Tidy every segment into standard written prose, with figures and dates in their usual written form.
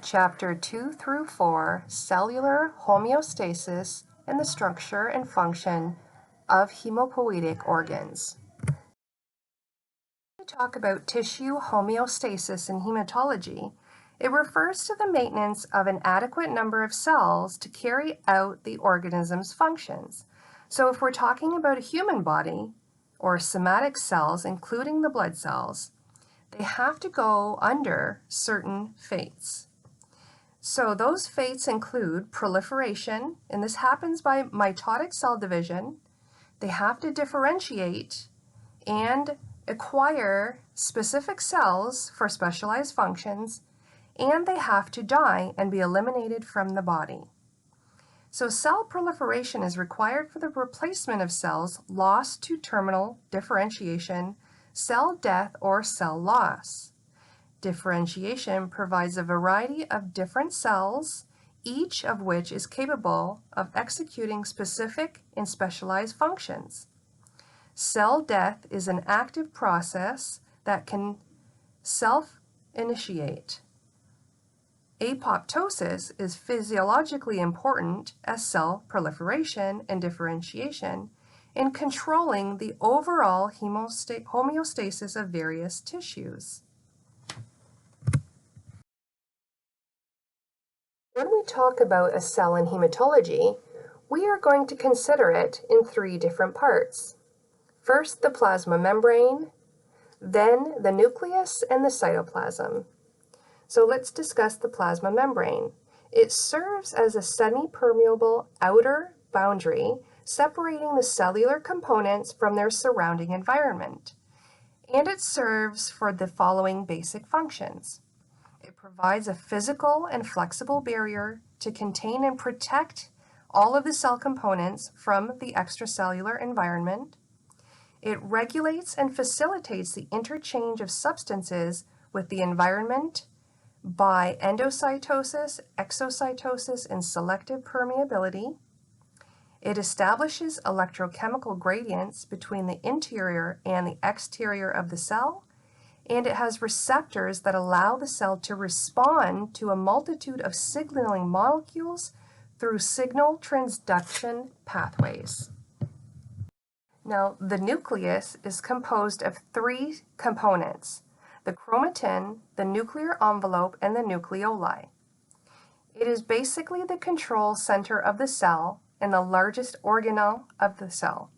Chapter 2 through 4, Cellular Homeostasis and the Structure and Function of Hematopoietic Organs. When we talk about tissue homeostasis in hematology, it refers to the maintenance of an adequate number of cells to carry out the organism's functions. So if we're talking about a human body, or somatic cells, including the blood cells, they have to go under certain fates. So those fates include proliferation, and this happens by mitotic cell division. They have to differentiate and acquire specific cells for specialized functions, and they have to die and be eliminated from the body. So cell proliferation is required for the replacement of cells lost to terminal differentiation, cell death, or cell loss. Differentiation provides a variety of different cells, each of which is capable of executing specific and specialized functions. Cell death is an active process that can self-initiate. Apoptosis is physiologically important as cell proliferation and differentiation in controlling the overall homeostasis of various tissues. When we talk about a cell in hematology, we are going to consider it in three different parts. First, the plasma membrane, then the nucleus and the cytoplasm. So let's discuss the plasma membrane. It serves as a semi-permeable outer boundary separating the cellular components from their surrounding environment. And it serves for the following basic functions. It provides a physical and flexible barrier to contain and protect all of the cell components from the extracellular environment. It regulates and facilitates the interchange of substances with the environment by endocytosis, exocytosis, and selective permeability. It establishes electrochemical gradients between the interior and the exterior of the cell, and it has receptors that allow the cell to respond to a multitude of signaling molecules through signal transduction pathways. Now, the nucleus is composed of three components: the chromatin, the nuclear envelope, and the nucleoli. It is basically the control center of the cell and the largest organelle of the cell.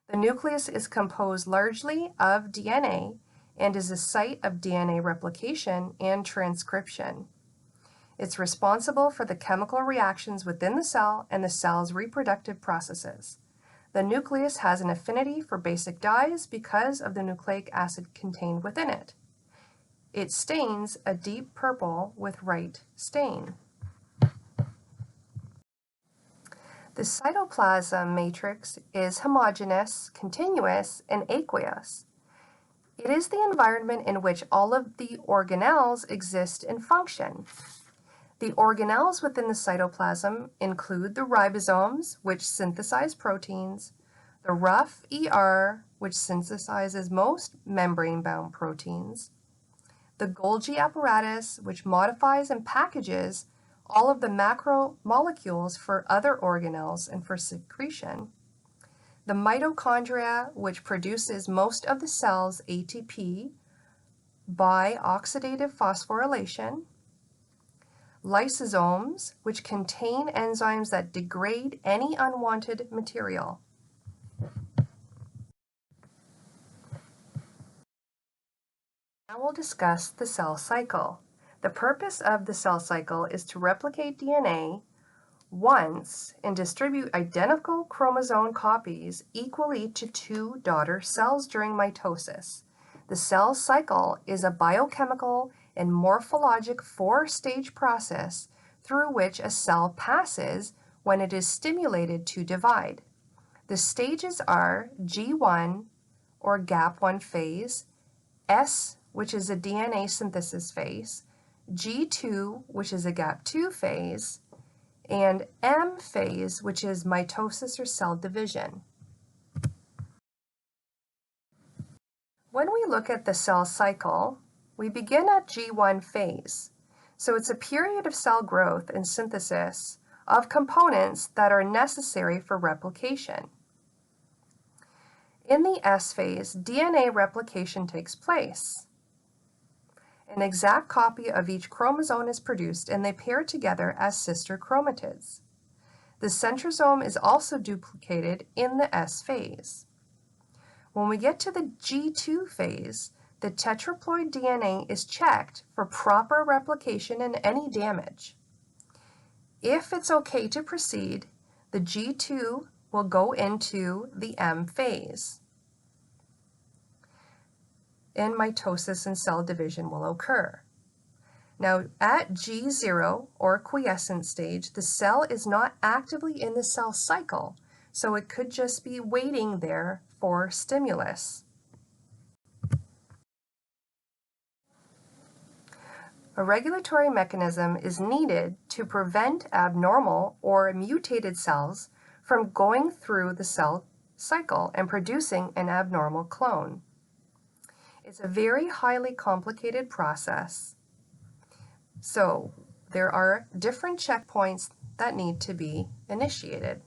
The nucleus is composed largely of DNA and is a site of DNA replication and transcription. It's responsible for the chemical reactions within the cell and the cell's reproductive processes. The nucleus has an affinity for basic dyes because of the nucleic acid contained within it. It stains a deep purple with right stain. The cytoplasm matrix is homogeneous, continuous, and aqueous. It is the environment in which all of the organelles exist and function. The organelles within the cytoplasm include the ribosomes, which synthesize proteins, the rough ER, which synthesizes most membrane-bound proteins, the Golgi apparatus, which modifies and packages all of the macromolecules for other organelles and for secretion, the mitochondria, which produces most of the cell's ATP by oxidative phosphorylation, lysosomes, which contain enzymes that degrade any unwanted material. Now we'll discuss the cell cycle. The purpose of the cell cycle is to replicate DNA once and distribute identical chromosome copies equally to two daughter cells during mitosis. The cell cycle is a biochemical and morphologic four-stage process through which a cell passes when it is stimulated to divide. The stages are G1 or GAP1 phase, S, which is a DNA synthesis phase, G2, which is a GAP2 phase, and M phase, which is mitosis or cell division. When we look at the cell cycle, we begin at G1 phase. So it's a period of cell growth and synthesis of components that are necessary for replication. In the S phase, DNA replication takes place. An exact copy of each chromosome is produced and they pair together as sister chromatids. The centrosome is also duplicated in the S phase. When we get to the G2 phase, the tetraploid DNA is checked for proper replication and any damage. If it's okay to proceed, the G2 will go into the M phase, and mitosis and cell division will occur. Now, at G0, or quiescent stage, the cell is not actively in the cell cycle, so it could just be waiting there for stimulus. A regulatory mechanism is needed to prevent abnormal or mutated cells from going through the cell cycle and producing an abnormal clone. It's a very highly complicated process. So there are different checkpoints that need to be initiated.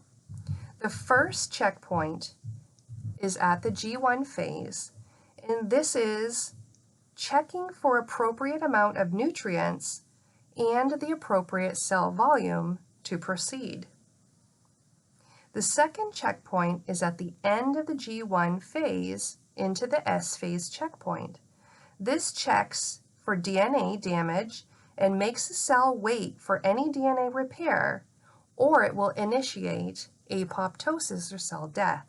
The first checkpoint is at the G1 phase, and this is checking for appropriate amount of nutrients and the appropriate cell volume to proceed. The second checkpoint is at the end of the G1 phase into the S phase checkpoint. This checks for DNA damage and makes the cell wait for any DNA repair, or it will initiate apoptosis or cell death.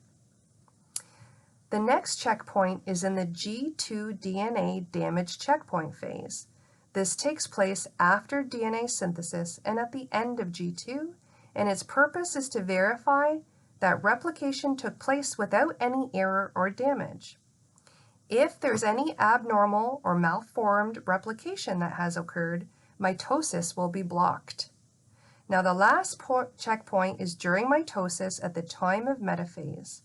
The next checkpoint is in the G2 DNA damage checkpoint phase. This takes place after DNA synthesis and at the end of G2, and its purpose is to verify that replication took place without any error or damage. If there's any abnormal or malformed replication that has occurred, mitosis will be blocked. Now the last checkpoint is during mitosis at the time of metaphase.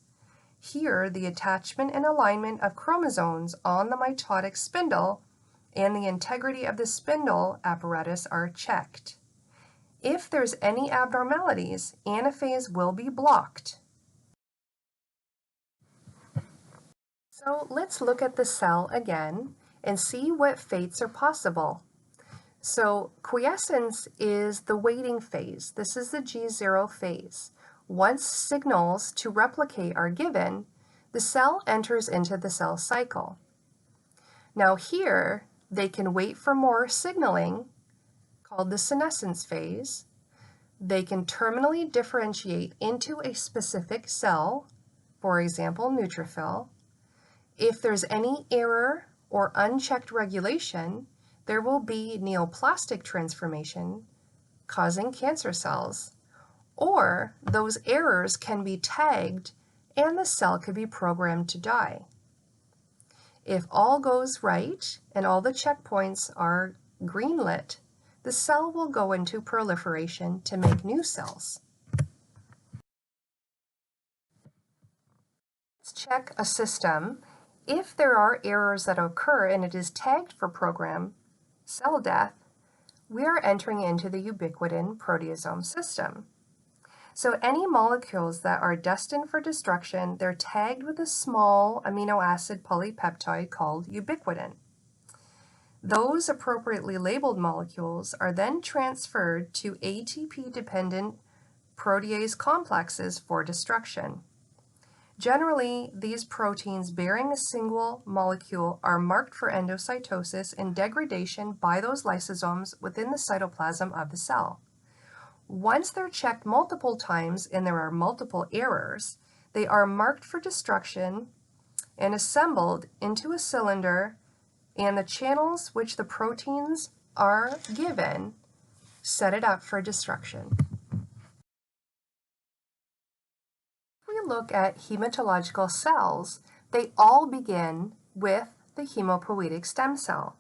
Here, the attachment and alignment of chromosomes on the mitotic spindle and the integrity of the spindle apparatus are checked. If there's any abnormalities, anaphase will be blocked. So let's look at the cell again and see what fates are possible. So quiescence is the waiting phase. This is the G0 phase. Once signals to replicate are given, the cell enters into the cell cycle. Now here, they can wait for more signaling, called the senescence phase. They can terminally differentiate into a specific cell, for example, neutrophil. If there's any error or unchecked regulation, there will be neoplastic transformation, causing cancer cells. Or those errors can be tagged and the cell could be programmed to die. If all goes right and all the checkpoints are greenlit, the cell will go into proliferation to make new cells. Let's check a system. If there are errors that occur and it is tagged for program cell death, we are entering into the ubiquitin proteasome system. So any molecules that are destined for destruction, they're tagged with a small amino acid polypeptide called ubiquitin. Those appropriately labeled molecules are then transferred to ATP-dependent protease complexes for destruction. Generally, these proteins bearing a single molecule are marked for endocytosis and degradation by those lysosomes within the cytoplasm of the cell. Once they're checked multiple times and there are multiple errors, they are marked for destruction and assembled into a cylinder, and the channels which the proteins are given set it up for destruction. If we look at hematological cells, they all begin with the hematopoietic stem cell.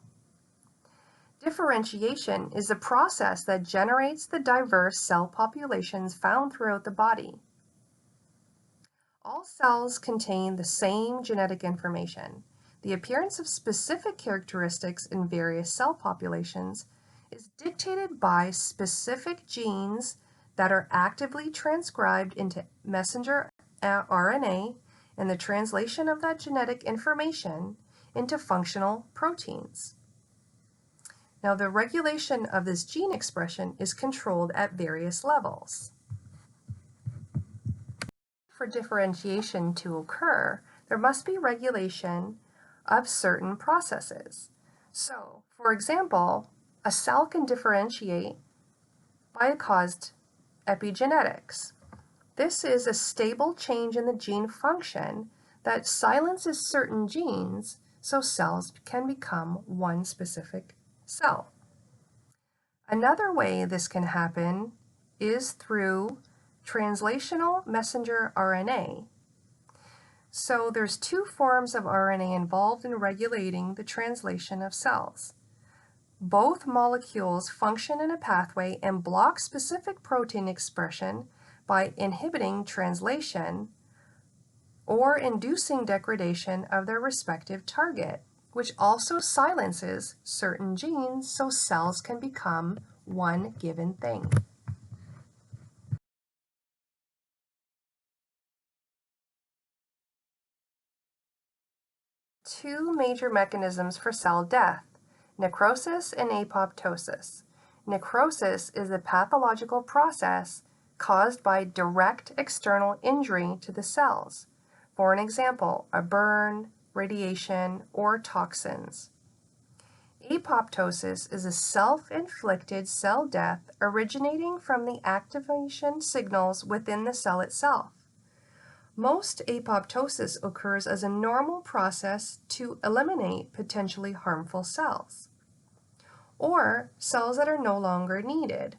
Differentiation is a process that generates the diverse cell populations found throughout the body. All cells contain the same genetic information. The appearance of specific characteristics in various cell populations is dictated by specific genes that are actively transcribed into messenger RNA and the translation of that genetic information into functional proteins. Now, the regulation of this gene expression is controlled at various levels. For differentiation to occur, there must be regulation of certain processes. So, for example, a cell can differentiate by caused epigenetics. This is a stable change in the gene function that silences certain genes so cells can become one specific cell. Another way this can happen is through translational messenger RNA. So there's two forms of RNA involved in regulating the translation of cells. Both molecules function in a pathway and block specific protein expression by inhibiting translation or inducing degradation of their respective target, which also silences certain genes so cells can become one given thing. Two major mechanisms for cell death: necrosis and apoptosis. Necrosis is a pathological process caused by direct external injury to the cells. For an example, a burn, radiation, or toxins. Apoptosis is a self-inflicted cell death originating from the activation signals within the cell itself. Most apoptosis occurs as a normal process to eliminate potentially harmful cells, or cells that are no longer needed,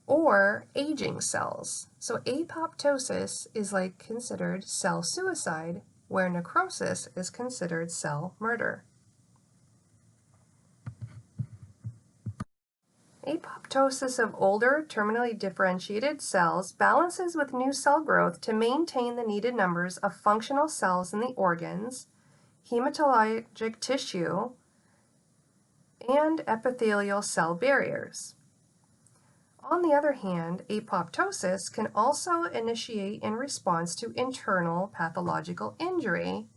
or aging cells. So apoptosis is considered cell suicide, where necrosis is considered cell murder. Apoptosis of older, terminally differentiated cells balances with new cell growth to maintain the needed numbers of functional cells in the organs, hematologic tissue, and epithelial cell barriers. On the other hand, apoptosis can also initiate in response to internal pathological injury,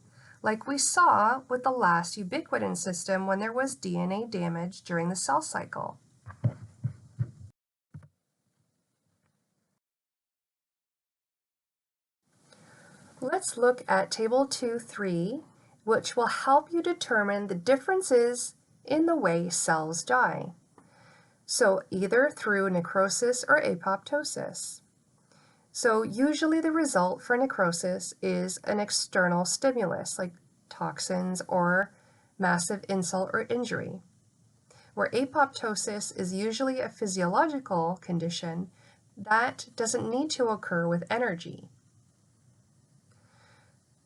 like we saw with the last ubiquitin system when there was DNA damage during the cell cycle. Let's look at Table 2.3, which will help you determine the differences in the way cells die. So either through necrosis or apoptosis. So usually the result for necrosis is an external stimulus, like toxins or massive insult or injury, where apoptosis is usually a physiological condition that doesn't need to occur with energy.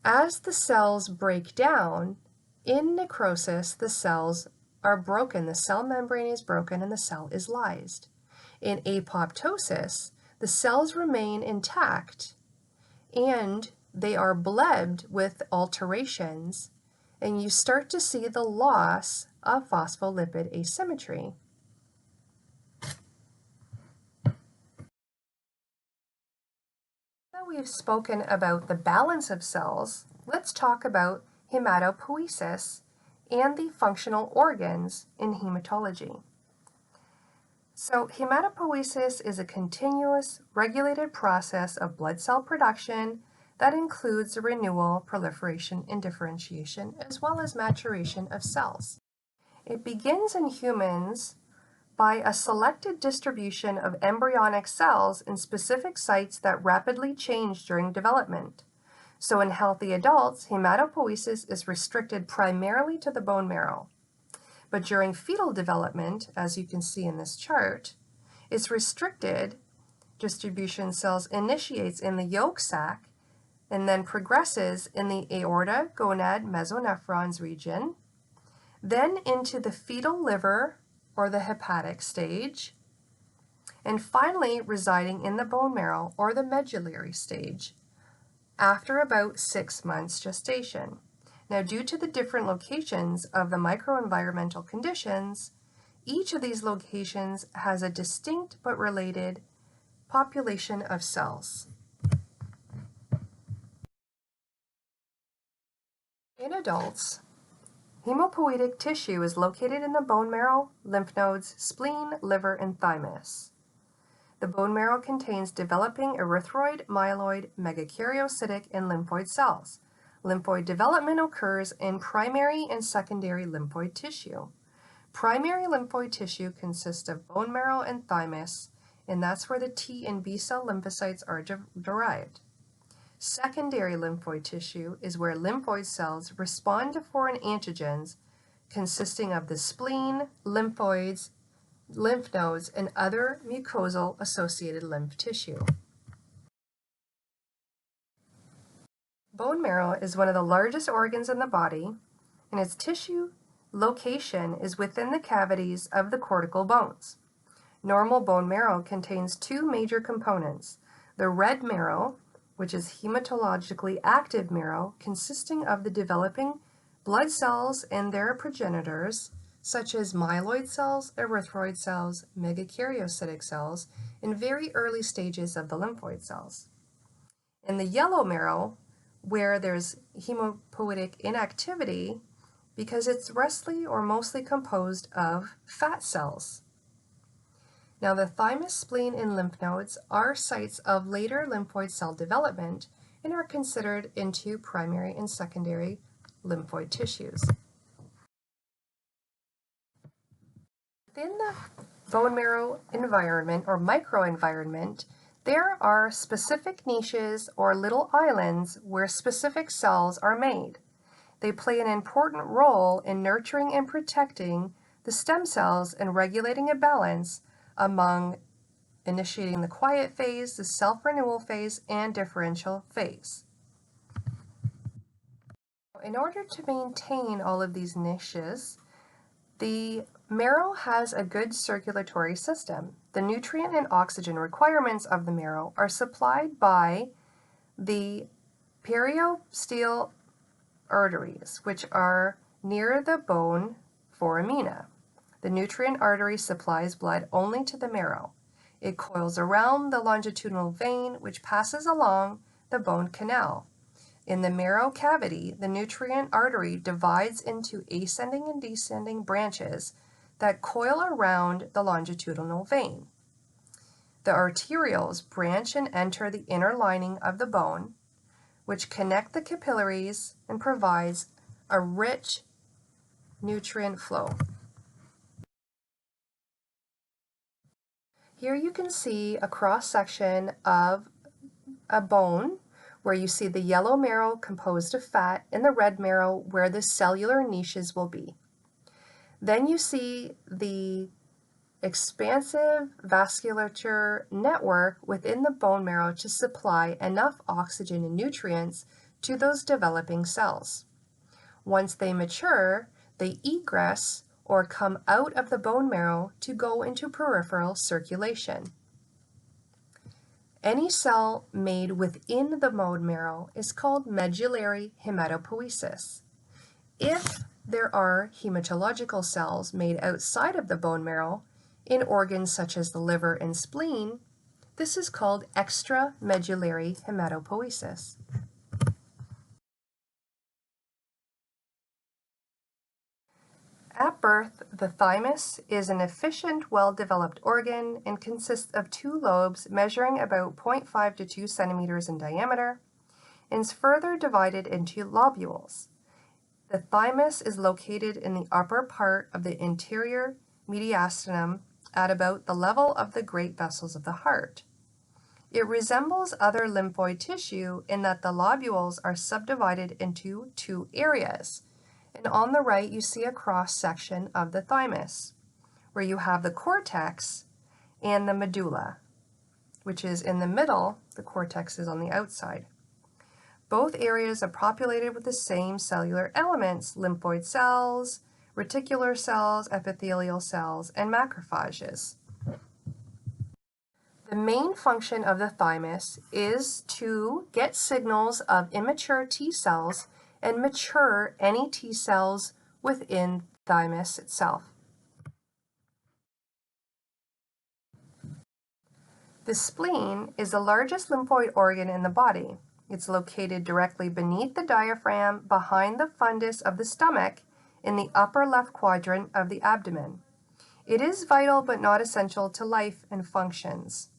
As the cells break down, in necrosis, the cells are broken. The cell membrane is broken and the cell is lysed. In apoptosis, the cells remain intact and they are blebbed with alterations, and you start to see the loss of phospholipid asymmetry. Now we've spoken about the balance of cells, let's talk about hematopoiesis and the functional organs in hematology. So hematopoiesis is a continuous, regulated process of blood cell production that includes the renewal, proliferation, and differentiation, as well as maturation of cells. It begins in humans by a selected distribution of embryonic cells in specific sites that rapidly change during development. So in healthy adults, hematopoiesis is restricted primarily to the bone marrow. But during fetal development, as you can see in this chart, its restricted distribution cells initiates in the yolk sac and then progresses in the aorta, gonad, mesonephrons region, then into the fetal liver or the hepatic stage, and finally residing in the bone marrow or the medullary stage after about 6 months gestation. Now, due to the different locations of the microenvironmental conditions, Each of these locations has a distinct but related population of cells. In adults, hematopoietic tissue is located in the bone marrow, lymph nodes, spleen, liver, and thymus. The bone marrow contains developing erythroid, myeloid, megakaryocytic, and lymphoid cells. Lymphoid development occurs in primary and secondary lymphoid tissue. Primary lymphoid tissue consists of bone marrow and thymus, and that's where the T and B cell lymphocytes are derived. Secondary lymphoid tissue is where lymphoid cells respond to foreign antigens consisting of the spleen, lymphoids, lymph nodes, and other mucosal-associated lymph tissue. Bone marrow is one of the largest organs in the body, and its tissue location is within the cavities of the cortical bones. Normal bone marrow contains two major components: the red marrow, which is hematologically active marrow consisting of the developing blood cells and their progenitors, such as myeloid cells, erythroid cells, megakaryocytic cells, in very early stages of the lymphoid cells. And the yellow marrow, where there's hematopoietic inactivity because it's restly or mostly composed of fat cells. Now, the thymus, spleen, and lymph nodes are sites of later lymphoid cell development and are considered into primary and secondary lymphoid tissues. Within the bone marrow environment or microenvironment, there are specific niches or little islands where specific cells are made. They play an important role in nurturing and protecting the stem cells and regulating a balance among initiating the quiet phase, the self-renewal phase, and differential phase. In order to maintain all of these niches, the marrow has a good circulatory system. The nutrient and oxygen requirements of the marrow are supplied by the periosteal arteries, which are near the bone foramina. The nutrient artery supplies blood only to the marrow. It coils around the longitudinal vein, which passes along the bone canal. In the marrow cavity, the nutrient artery divides into ascending and descending branches that coil around the longitudinal vein. The arterioles branch and enter the inner lining of the bone, which connect the capillaries and provides a rich nutrient flow. Here you can see a cross-section of a bone where you see the yellow marrow composed of fat and the red marrow where the cellular niches will be. Then you see the expansive vasculature network within the bone marrow to supply enough oxygen and nutrients to those developing cells. Once they mature, they egress or come out of the bone marrow to go into peripheral circulation. Any cell made within the bone marrow is called medullary hematopoiesis. If there are hematological cells made outside of the bone marrow in organs such as the liver and spleen, this is called extramedullary hematopoiesis. At birth, the thymus is an efficient, well-developed organ and consists of two lobes measuring about 0.5 to 2 centimeters in diameter and is further divided into lobules. The thymus is located in the upper part of the anterior mediastinum at about the level of the great vessels of the heart. It resembles other lymphoid tissue in that the lobules are subdivided into two areas. And on the right, you see a cross-section of the thymus, where you have the cortex and the medulla, which is in the middle. The cortex is on the outside. Both areas are populated with the same cellular elements: lymphoid cells, reticular cells, epithelial cells, and macrophages. The main function of the thymus is to get signals of immature T cells and mature any T cells within thymus itself. The spleen is the largest lymphoid organ in the body. It's located directly beneath the diaphragm, behind the fundus of the stomach, in the upper left quadrant of the abdomen. It is vital but not essential to life and functions.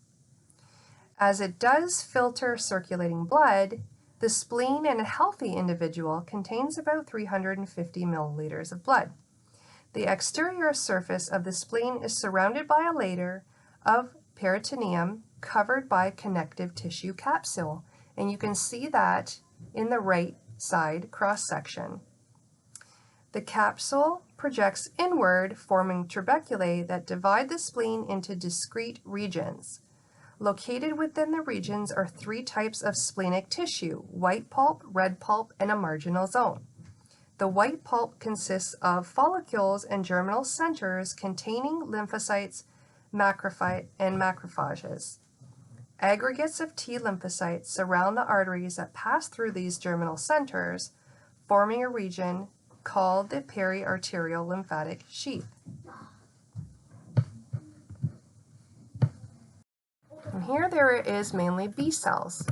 As it does filter circulating blood, the spleen in a healthy individual contains about 350 milliliters of blood. The exterior surface of the spleen is surrounded by a layer of peritoneum covered by connective tissue capsule, and you can see that in the right side cross-section. The capsule projects inward, forming tuberculae that divide the spleen into discrete regions. Located within the regions are three types of splenic tissue: white pulp, red pulp, and a marginal zone. The white pulp consists of follicles and germinal centers containing lymphocytes, and macrophages. Aggregates of T lymphocytes surround the arteries that pass through these germinal centers, forming a region called the periarterial lymphatic sheath. And here there is mainly B cells.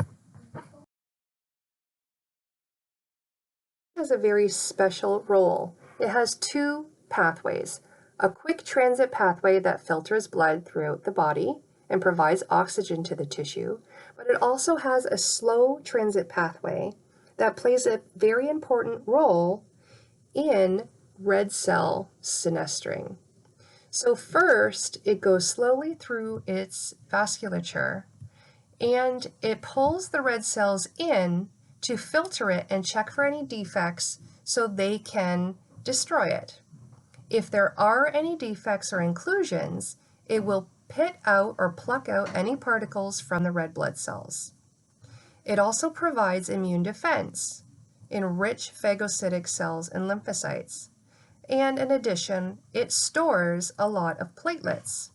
It has a very special role. It has two pathways: a quick transit pathway that filters blood throughout the body and provides oxygen to the tissue, but it also has a slow transit pathway that plays a very important role in red cell sinistering. So first, it goes slowly through its vasculature, and it pulls the red cells in to filter it and check for any defects so they can destroy it. If there are any defects or inclusions, it will pit out or pluck out any particles from the red blood cells. It also provides immune defense in rich phagocytic cells and lymphocytes. And in addition, it stores a lot of platelets.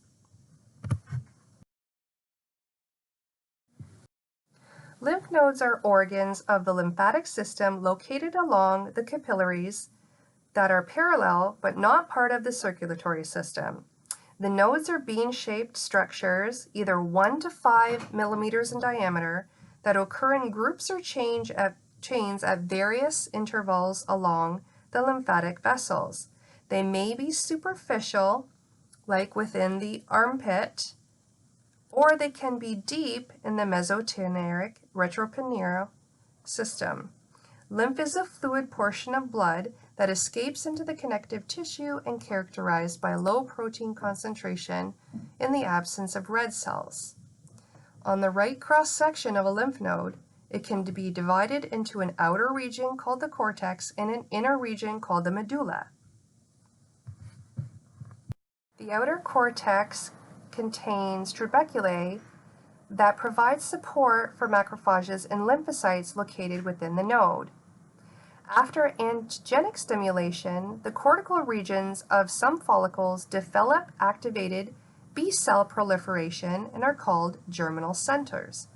Lymph nodes are organs of the lymphatic system located along the capillaries that are parallel but not part of the circulatory system. The nodes are bean-shaped structures, either 1 to 5 millimeters in diameter, that occur in groups or chains at various intervals along the lymphatic vessels. They may be superficial, like within the armpit, or they can be deep in the mesoteneric retroperitoneal system. Lymph is a fluid portion of blood that escapes into the connective tissue and characterized by low protein concentration in the absence of red cells. On the right cross-section of a lymph node, it can be divided into an outer region called the cortex and an inner region called the medulla. The outer cortex contains tuberculae that provide support for macrophages and lymphocytes located within the node. After antigenic stimulation, the cortical regions of some follicles develop activated B cell proliferation and are called germinal centers.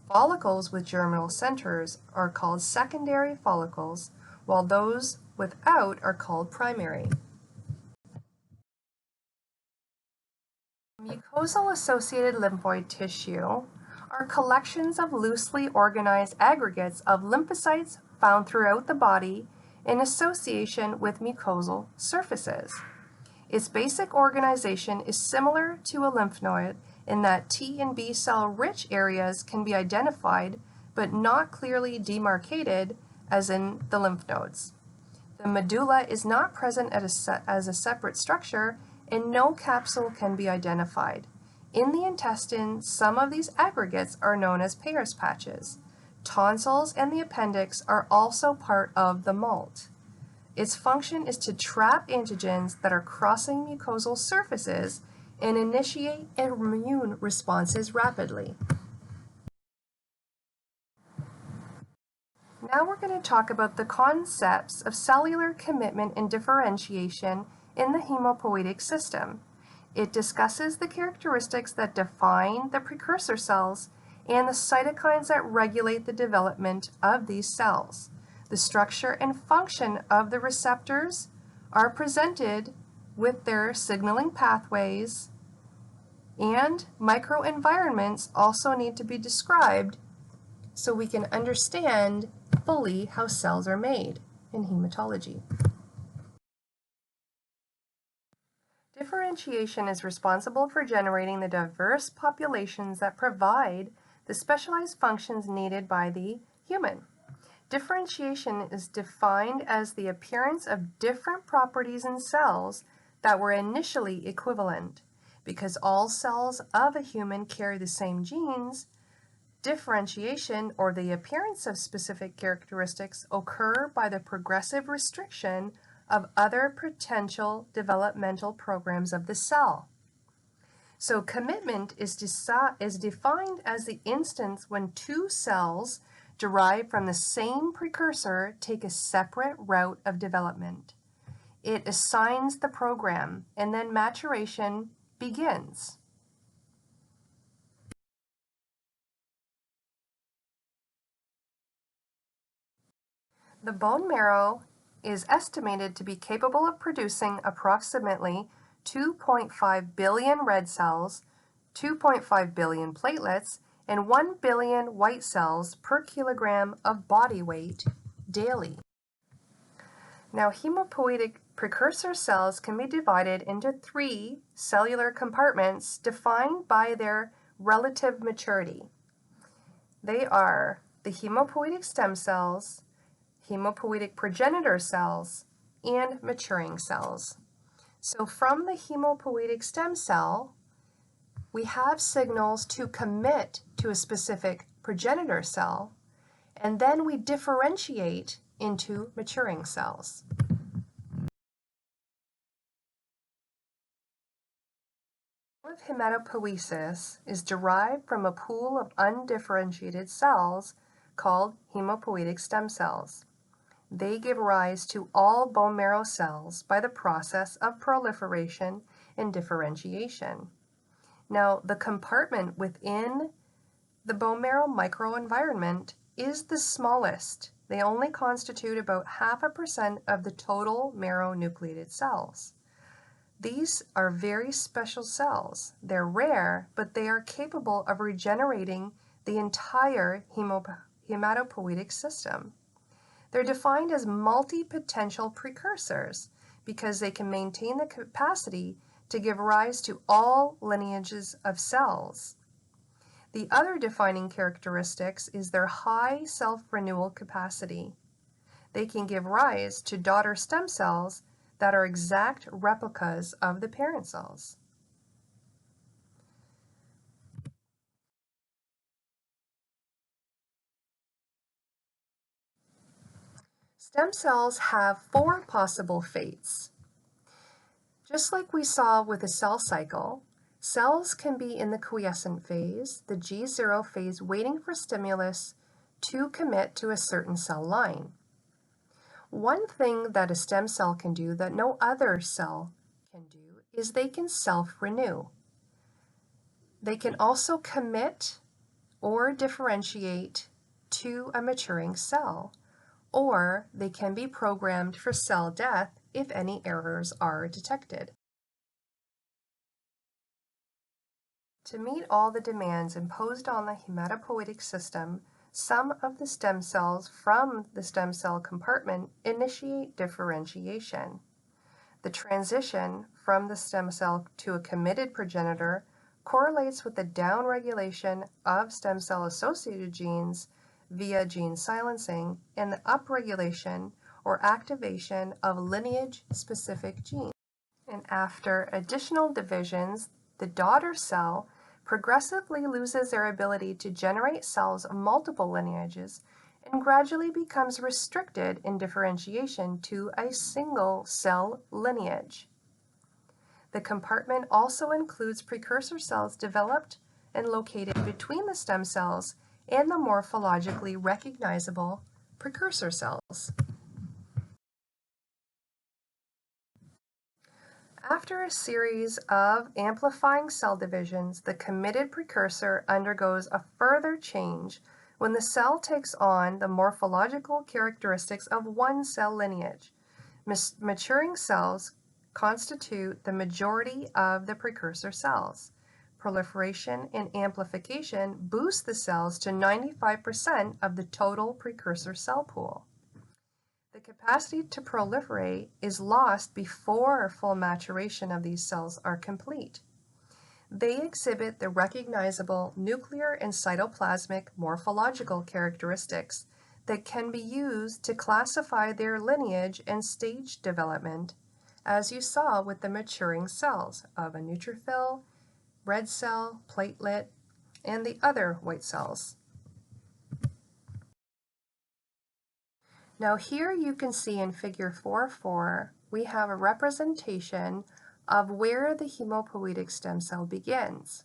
Follicles with germinal centers are called secondary follicles, while those without are called primary. Mucosa-associated lymphoid tissue are collections of loosely organized aggregates of lymphocytes found throughout the body in association with mucosal surfaces. Its basic organization is similar to a lymph node in that T and B cell rich areas can be identified but not clearly demarcated as in the lymph nodes. The medulla is not present as a separate structure, and no capsule can be identified. In the intestine, some of these aggregates are known as Peyer's patches. Tonsils and the appendix are also part of the MALT. Its function is to trap antigens that are crossing mucosal surfaces and initiate immune responses rapidly. Now we're going to talk about the concepts of cellular commitment and differentiation in the hematopoietic system. It discusses the characteristics that define the precursor cells and the cytokines that regulate the development of these cells. The structure and function of the receptors are presented with their signaling pathways And microenvironments also need to be described so we can understand fully how cells are made in hematology. Differentiation is responsible for generating the diverse populations that provide the specialized functions needed by the human. Differentiation is defined as the appearance of different properties in cells that were initially equivalent. Because all cells of a human carry the same genes, differentiation, or the appearance of specific characteristics, occur by the progressive restriction of other potential developmental programs of the cell. So commitment is defined as the instance when two cells derived from the same precursor take a separate route of development. It assigns the program, and then maturation begins. The bone marrow is estimated to be capable of producing approximately 2.5 billion red cells, 2.5 billion platelets, and 1 billion white cells per kilogram of body weight daily. Now, hematopoietic precursor cells can be divided into 3 cellular compartments defined by their relative maturity. They are the hematopoietic stem cells, hematopoietic progenitor cells, and maturing cells. So from the hematopoietic stem cell, we have signals to commit to a specific progenitor cell, and then we differentiate into maturing cells. Hematopoiesis is derived from a pool of undifferentiated cells called hematopoietic stem cells. They give rise to all bone marrow cells by the process of proliferation and differentiation. Now, the compartment within the bone marrow microenvironment is the smallest. They only constitute about 0.5% of the total marrow nucleated cells. These are very special cells. They're rare, but they are capable of regenerating the entire hematopoietic system. They're defined as multi-potential precursors because they can maintain the capacity to give rise to all lineages of cells. The other defining characteristics is their high self-renewal capacity. They can give rise to daughter stem cells that are exact replicas of the parent cells. Stem cells have 4 possible fates. Just like we saw with the cell cycle, cells can be in the quiescent phase, the G0 phase, waiting for stimulus to commit to a certain cell line. One thing that a stem cell can do that no other cell can do is they can self-renew. They can also commit or differentiate to a maturing cell, or they can be programmed for cell death if any errors are detected. To meet all the demands imposed on the hematopoietic system, some of the stem cells from the stem cell compartment initiate differentiation. The transition from the stem cell to a committed progenitor correlates with the downregulation of stem cell-associated genes via gene silencing and the upregulation or activation of lineage-specific genes. And after additional divisions, the daughter cell progressively loses their ability to generate cells of multiple lineages and gradually becomes restricted in differentiation to a single cell lineage. The compartment also includes precursor cells developed and located between the stem cells and the morphologically recognizable precursor cells. After a series of amplifying cell divisions, the committed precursor undergoes a further change when the cell takes on the morphological characteristics of one cell lineage. Maturing cells constitute the majority of the precursor cells. proliferation, and amplification boost the cells to 95% of the total precursor cell pool. The capacity to proliferate is lost before full maturation of these cells are complete. They exhibit the recognizable nuclear and cytoplasmic morphological characteristics that can be used to classify their lineage and stage development, as you saw with the maturing cells of a neutrophil, red cell, platelet, and the other white cells. Now here you can see in figure 4.4, we have a representation of where the hematopoietic stem cell begins.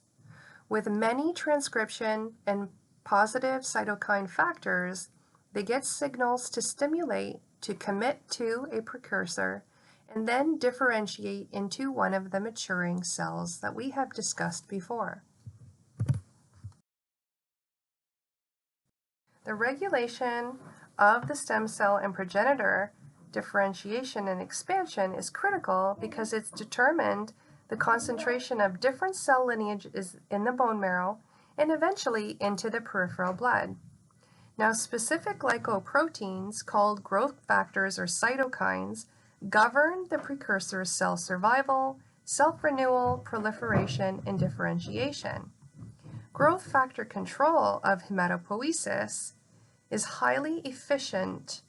With many transcription and positive cytokine factors, they get signals to stimulate to commit to a precursor and then differentiate into one of the maturing cells that we have discussed before. The regulation of the stem cell and progenitor differentiation and expansion is critical because it's determined the concentration of different cell lineages in the bone marrow and eventually into the peripheral blood. Now, specific glycoproteins called growth factors or cytokines govern the precursor cell survival, self-renewal, proliferation, and differentiation. Growth factor control of hematopoiesis is highly efficient,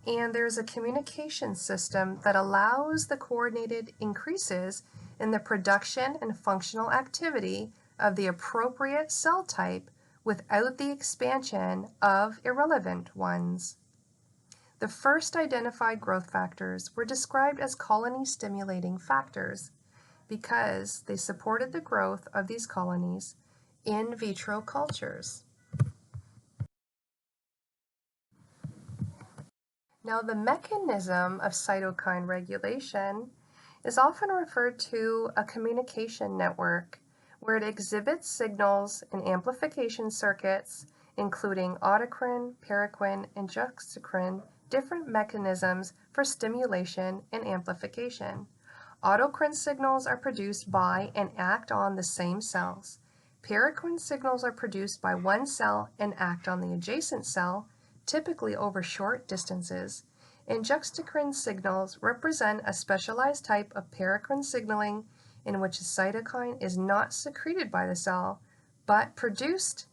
and there's a communication system that allows the coordinated increases in the production and functional activity of the appropriate cell type without the expansion of irrelevant ones. The first identified growth factors were described as colony-stimulating factors because they supported the growth of these colonies in vitro cultures. Now, the mechanism of cytokine regulation is often referred to a communication network where it exhibits signals in amplification circuits, including autocrine, paracrine, and juxtacrine, different mechanisms for stimulation and amplification. Autocrine signals are produced by and act on the same cells. Paracrine signals are produced by one cell and act on the adjacent cell, typically over short distances, and juxtacrine signals represent a specialized type of paracrine signaling in which a cytokine is not secreted by the cell, but produced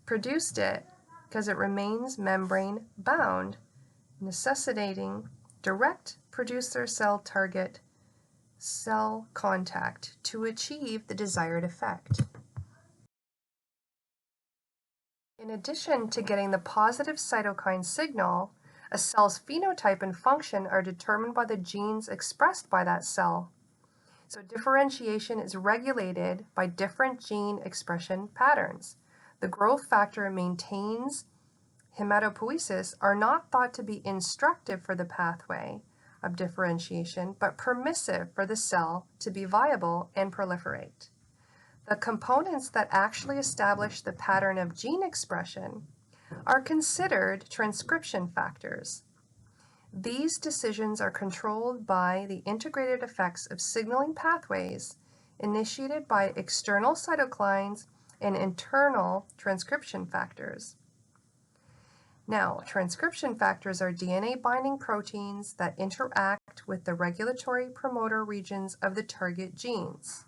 it because it remains membrane bound, necessitating direct producer cell target cell contact to achieve the desired effect. In addition to getting the positive cytokine signal, a cell's phenotype and function are determined by the genes expressed by that cell. So differentiation is regulated by different gene expression patterns. The growth factor maintains hematopoiesis are not thought to be instructive for the pathway of differentiation, but permissive for the cell to be viable and proliferate. The components that actually establish the pattern of gene expression are considered transcription factors. These decisions are controlled by the integrated effects of signaling pathways initiated by external cytokines and internal transcription factors. Now, transcription factors are DNA-binding proteins that interact with the regulatory promoter regions of the target genes.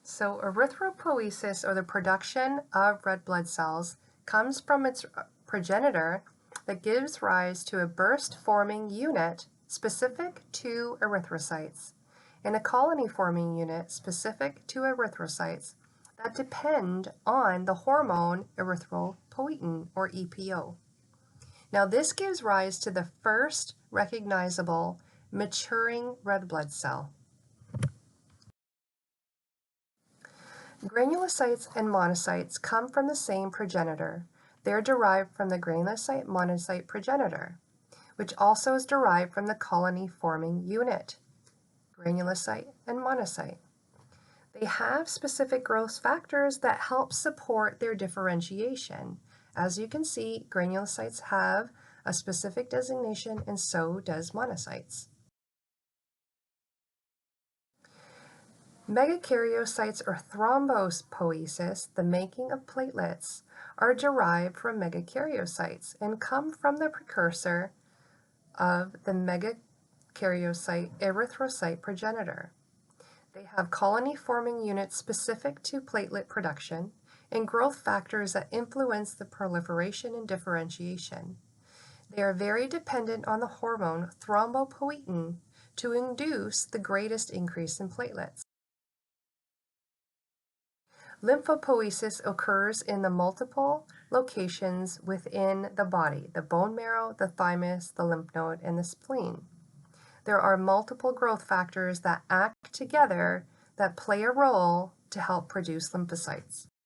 So erythropoiesis, or the production of red blood cells, comes from its progenitor that gives rise to a burst-forming unit specific to erythrocytes and a colony-forming unit specific to erythrocytes that depend on the hormone erythropoietin, or EPO. Now, this gives rise to the first recognizable maturing red blood cell. Granulocytes and monocytes come from the same progenitor. They're derived from the granulocyte-monocyte progenitor, which also is derived from the colony-forming unit, granulocyte and monocyte. They have specific growth factors that help support their differentiation. As you can see, granulocytes have a specific designation, and so does monocytes. Megakaryocytes or thrombopoiesis, the making of platelets, are derived from megakaryocytes and come from the precursor of the megakaryocyte erythrocyte progenitor. They have colony-forming units specific to platelet production and growth factors that influence the proliferation and differentiation. They are very dependent on the hormone thrombopoietin to induce the greatest increase in platelets. Lymphopoiesis occurs in the multiple locations within the body, the bone marrow, the thymus, the lymph node, and the spleen. There are multiple growth factors that act together that play a role to help produce lymphocytes.